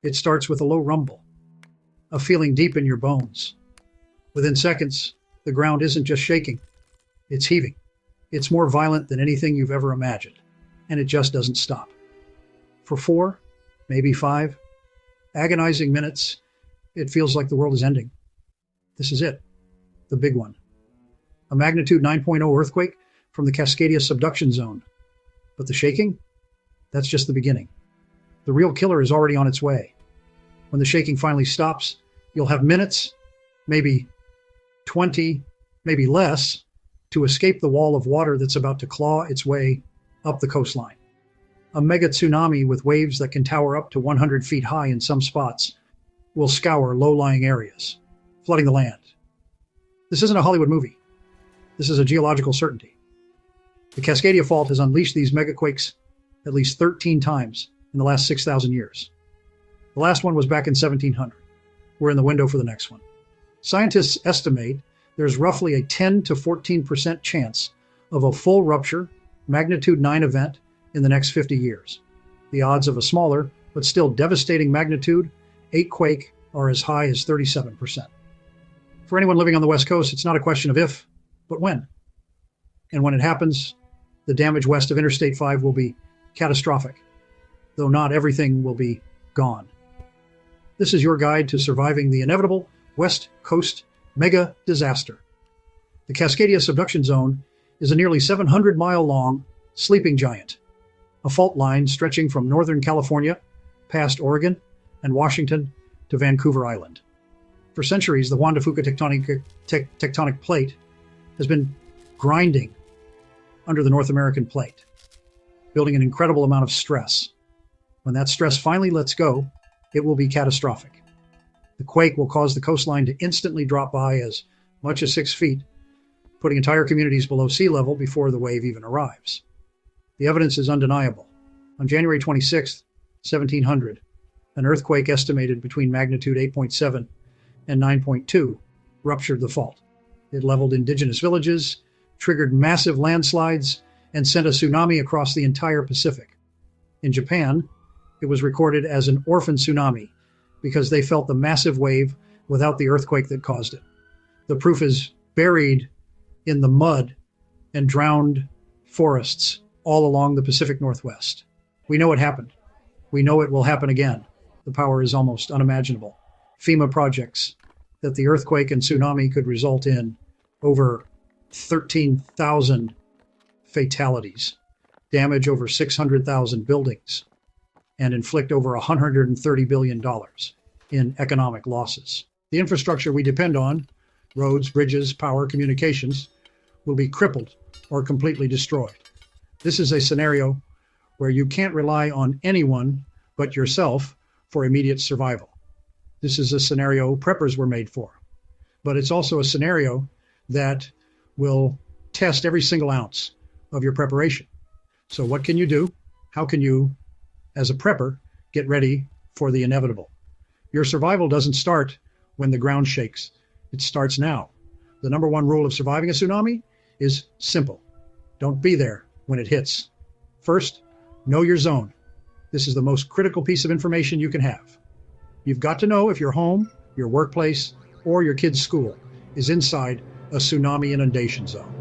It starts with a low rumble, a feeling deep in your bones. Within seconds, the ground isn't just shaking, it's heaving. It's more violent than anything you've ever imagined, and it just doesn't stop. For 4, maybe 5, agonizing minutes, it feels like the world is ending. This is it, the big one. A magnitude 9.0 earthquake from the Cascadia Subduction Zone. But the shaking? That's just the beginning. The real killer is already on its way. When the shaking finally stops, you'll have minutes, maybe 20, maybe less, to escape the wall of water that's about to claw its way up the coastline. A mega tsunami with waves that can tower up to 100 feet high in some spots will scour low-lying areas, flooding the land. This isn't a Hollywood movie. This is a geological certainty. The Cascadia Fault has unleashed these megaquakes at least 13 times in the last 6,000 years. The last one was back in 1700. We're in the window for the next one. Scientists estimate there's roughly a 10 to 14% chance of a full rupture, magnitude 9 event in the next 50 years. The odds of a smaller, but still devastating magnitude 8 quake are as high as 37%. For anyone living on the West Coast, it's not a question of if, but when. And when it happens, the damage west of Interstate 5 will be catastrophic, though not everything will be gone. This is your guide to surviving the inevitable West Coast mega disaster. The Cascadia Subduction Zone is a nearly 700-mile-long sleeping giant, a fault line stretching from northern California past Oregon and Washington to Vancouver Island. For centuries, the Juan de Fuca tectonic plate has been grinding under the North American plate, building an incredible amount of stress. When that stress finally lets go, it will be catastrophic. The quake will cause the coastline to instantly drop by as much as 6 feet, putting entire communities below sea level before the wave even arrives. The evidence is undeniable. On January 26, 1700, an earthquake estimated between magnitude 8.7 and 9.2 ruptured the fault. It leveled indigenous villages, triggered massive landslides, and sent a tsunami across the entire Pacific. In Japan, it was recorded as an orphan tsunami because they felt the massive wave without the earthquake that caused it. The proof is buried in the mud and drowned forests all along the Pacific Northwest. We know it happened. We know it will happen again. The power is almost unimaginable. FEMA projects that the earthquake and tsunami could result in over 13,000 fatalities, damage over 600,000 buildings, and inflict over $130 billion in economic losses. The infrastructure we depend on, roads, bridges, power, communications, will be crippled or completely destroyed. This is a scenario where you can't rely on anyone but yourself for immediate survival. This is a scenario preppers were made for, but it's also a scenario that will test every single ounce of your preparation. So what can you do? How can you, as a prepper, get ready for the inevitable? Your survival doesn't start when the ground shakes. It starts now. The number one rule of surviving a tsunami is simple. Don't be there when it hits. First, know your zone. This is the most critical piece of information you can have. You've got to know if your home, your workplace, or your kid's school is inside a tsunami inundation zone.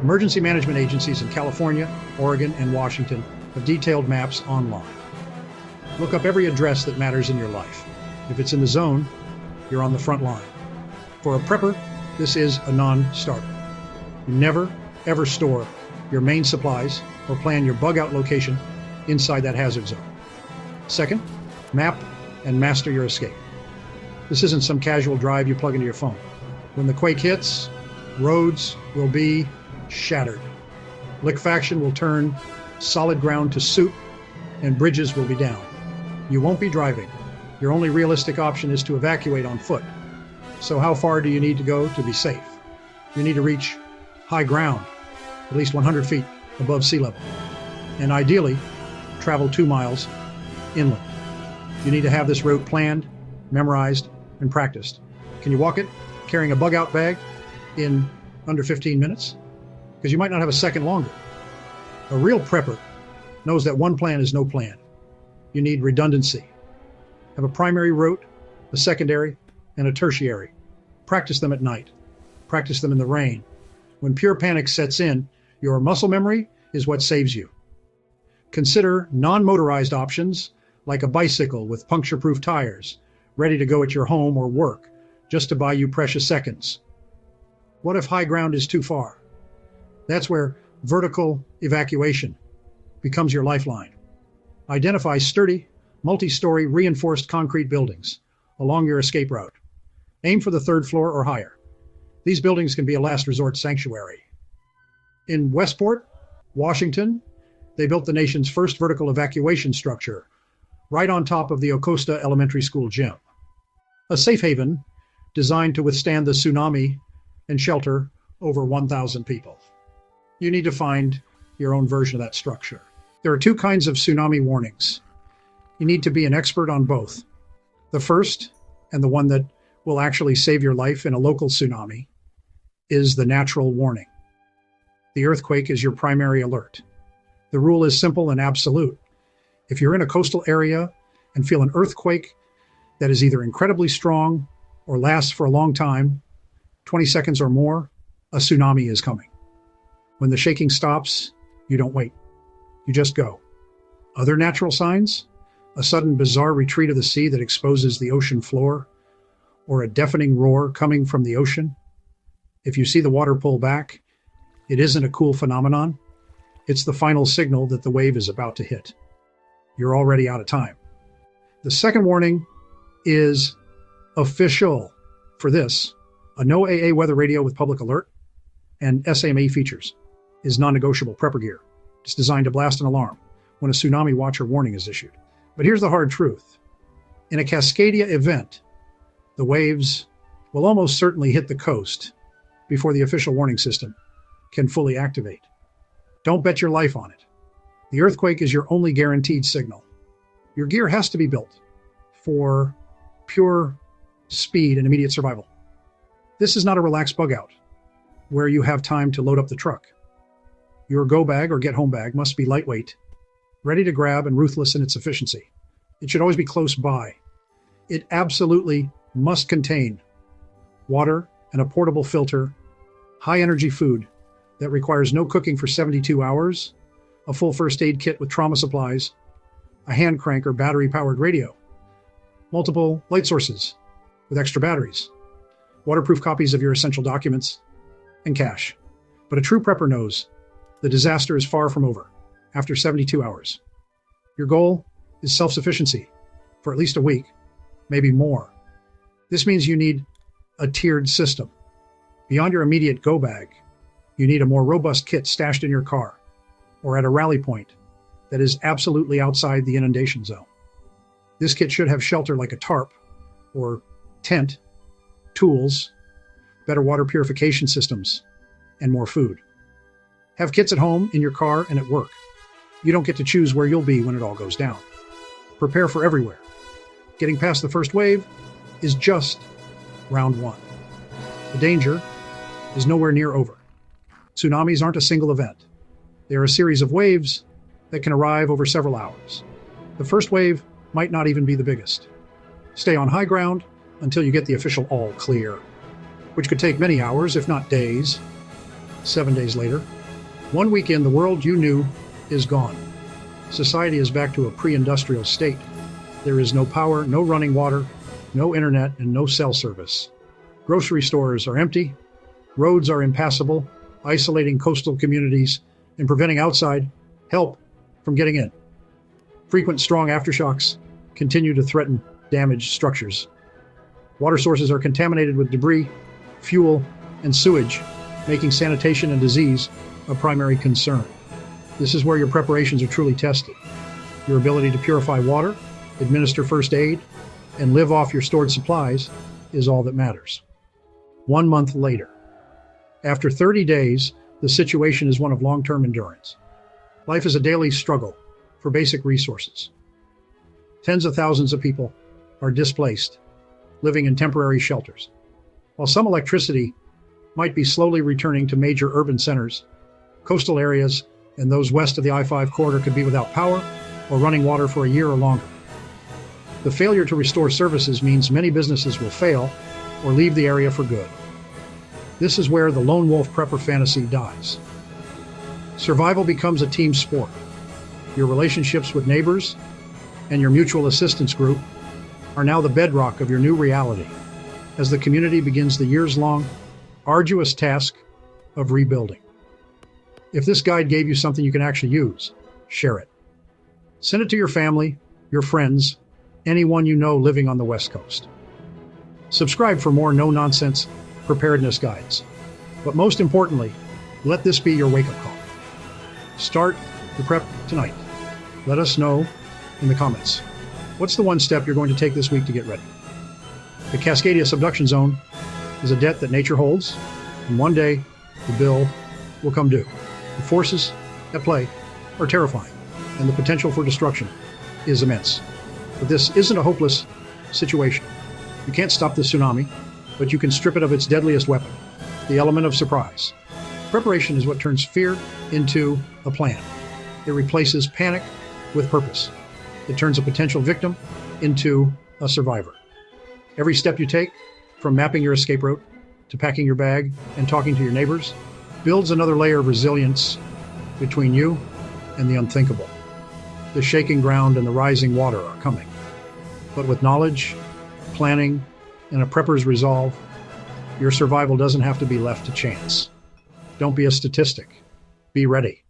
Emergency management agencies in California, Oregon, and Washington have detailed maps online. Look up every address that matters in your life. If it's in the zone, you're on the front line. For a prepper, this is a non-starter. You never, ever store your main supplies or plan your bug-out location inside that hazard zone. Second, map and master your escape. This isn't some casual drive you plug into your phone. When the quake hits, roads will be shattered. Liquefaction will turn solid ground to soup, and bridges will be down. You won't be driving. Your only realistic option is to evacuate on foot. So how far do you need to go to be safe? You need to reach high ground, at least 100 feet above sea level, and ideally travel 2 miles inland. You need to have this route planned, memorized, and practiced. Can you walk it carrying a bug-out bag in under 15 minutes? Because you might not have a second longer. A real prepper knows that one plan is no plan. You need redundancy. Have a primary route, a secondary, and a tertiary. Practice them at night. Practice them in the rain. When pure panic sets in, your muscle memory is what saves you. Consider non-motorized options like a bicycle with puncture-proof tires, ready to go at your home or work, just to buy you precious seconds. What if high ground is too far? That's where vertical evacuation becomes your lifeline. Identify sturdy, multi-story reinforced concrete buildings along your escape route. Aim for the third floor or higher. These buildings can be a last resort sanctuary. In Westport, Washington, they built the nation's first vertical evacuation structure, right on top of the Ocosta Elementary School gym. A safe haven designed to withstand the tsunami and shelter over 1,000 people. You need to find your own version of that structure. There are two kinds of tsunami warnings. You need to be an expert on both. The first, and the one that will actually save your life in a local tsunami, is the natural warning. The earthquake is your primary alert. The rule is simple and absolute. If you're in a coastal area and feel an earthquake that is either incredibly strong or lasts for a long time, 20 seconds or more, a tsunami is coming. When the shaking stops, you don't wait. You just go. Other natural signs? A sudden bizarre retreat of the sea that exposes the ocean floor, or a deafening roar coming from the ocean. If you see the water pull back, it isn't a cool phenomenon. It's the final signal that the wave is about to hit. You're already out of time. The second warning is official. For this, a no AA weather radio with public alert and SAME features is non-negotiable prepper gear. It's designed to blast an alarm when a tsunami watch or warning is issued. But here's the hard truth. In a Cascadia event, the waves will almost certainly hit the coast before the official warning system can fully activate. Don't bet your life on it. The earthquake is your only guaranteed signal. Your gear has to be built for pure speed and immediate survival. This is not a relaxed bug out where you have time to load up the truck. Your go bag or get home bag must be lightweight, ready to grab, and ruthless in its efficiency. It should always be close by. It absolutely must contain water and a portable filter, high-energy food that requires no cooking for 72 hours, a full first aid kit with trauma supplies, a hand crank or battery-powered radio, multiple light sources with extra batteries, waterproof copies of your essential documents, and cash. But a true prepper knows the disaster is far from over after 72 hours. Your goal is self-sufficiency for at least a week, maybe more. This means you need a tiered system. Beyond your immediate go bag, you need a more robust kit stashed in your car or at a rally point that is absolutely outside the inundation zone. This kit should have shelter like a tarp or tent, tools, better water purification systems, and more food. Have kits at home, in your car, and at work. You don't get to choose where you'll be when it all goes down. Prepare for everywhere. Getting past the first wave is just round one. The danger is nowhere near over. Tsunamis aren't a single event. They are a series of waves that can arrive over several hours. The first wave might not even be the biggest. Stay on high ground until you get the official all clear, which could take many hours, if not days. 7 days later, 1 week in, the world you knew is gone. Society is back to a pre-industrial state. There is no power, no running water, no internet, and no cell service. Grocery stores are empty. Roads are impassable, isolating coastal communities and preventing outside help from getting in. Frequent strong aftershocks continue to threaten damaged structures. Water sources are contaminated with debris, fuel, and sewage, making sanitation and disease a primary concern. This is where your preparations are truly tested. Your ability to purify water, administer first aid, and live off your stored supplies is all that matters. 1 month later, after 30 days, the situation is one of long-term endurance. Life is a daily struggle for basic resources. Tens of thousands of people are displaced, living in temporary shelters. While some electricity might be slowly returning to major urban centers, coastal areas and those west of the I-5 corridor could be without power or running water for a year or longer. The failure to restore services means many businesses will fail or leave the area for good. This is where the lone wolf prepper fantasy dies. Survival becomes a team sport. Your relationships with neighbors and your mutual assistance group are now the bedrock of your new reality as the community begins the years-long, arduous task of rebuilding. If this guide gave you something you can actually use, share it. Send it to your family, your friends, anyone you know living on the West Coast. Subscribe for more no-nonsense preparedness guides. But most importantly, let this be your wake-up call. Start the prep tonight. Let us know in the comments. What's the one step you're going to take this week to get ready? The Cascadia Subduction Zone is a debt that nature holds, and one day the bill will come due. The forces at play are terrifying, and the potential for destruction is immense. But this isn't a hopeless situation. You can't stop the tsunami, but you can strip it of its deadliest weapon, the element of surprise. Preparation is what turns fear into a plan. It replaces panic with purpose. It turns a potential victim into a survivor. Every step you take, from mapping your escape route to packing your bag and talking to your neighbors, builds another layer of resilience between you and the unthinkable. The shaking ground and the rising water are coming. But with knowledge, planning, and a prepper's resolve, your survival doesn't have to be left to chance. Don't be a statistic. Be ready.